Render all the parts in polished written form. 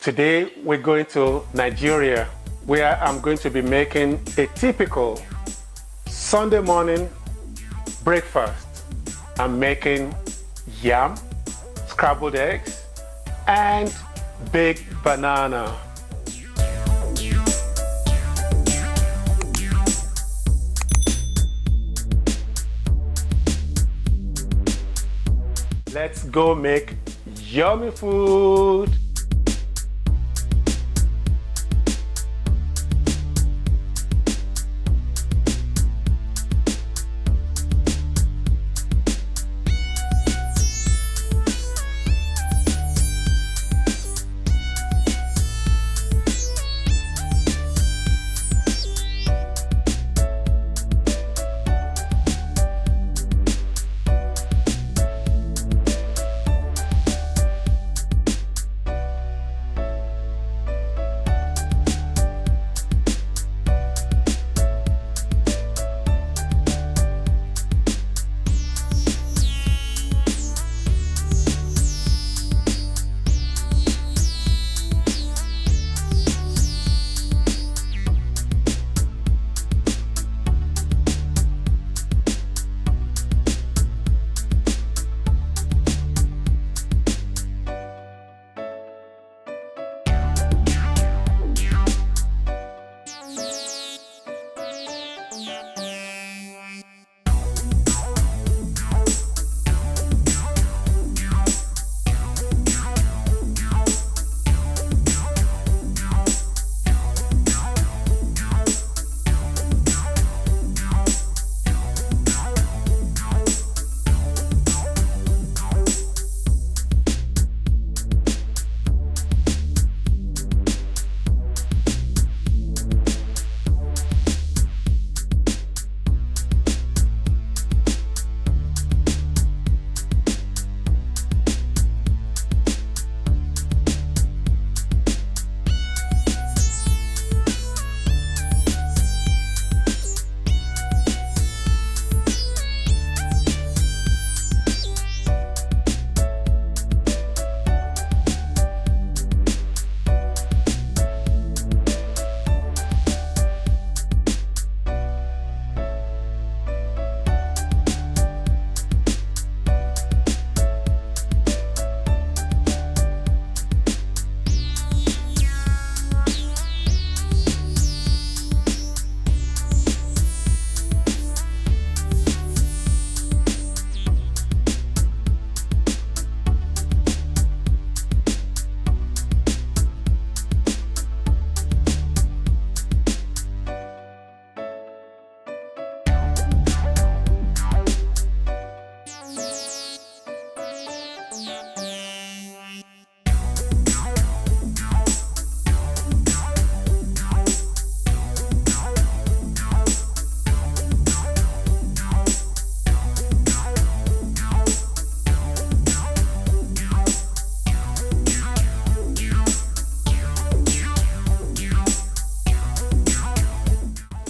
Today we're going to Nigeria, where I'm going to be making a typical Sunday morning breakfast. I'm making yam, scrambled eggs, and baked banana. Let's go make yummy food.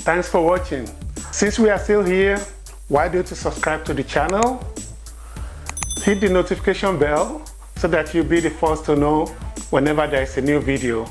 Thanks for watching. Since we are still here, why don't you subscribe to the channel? Hit the notification bell so that you'll be the first to know whenever there is a new video.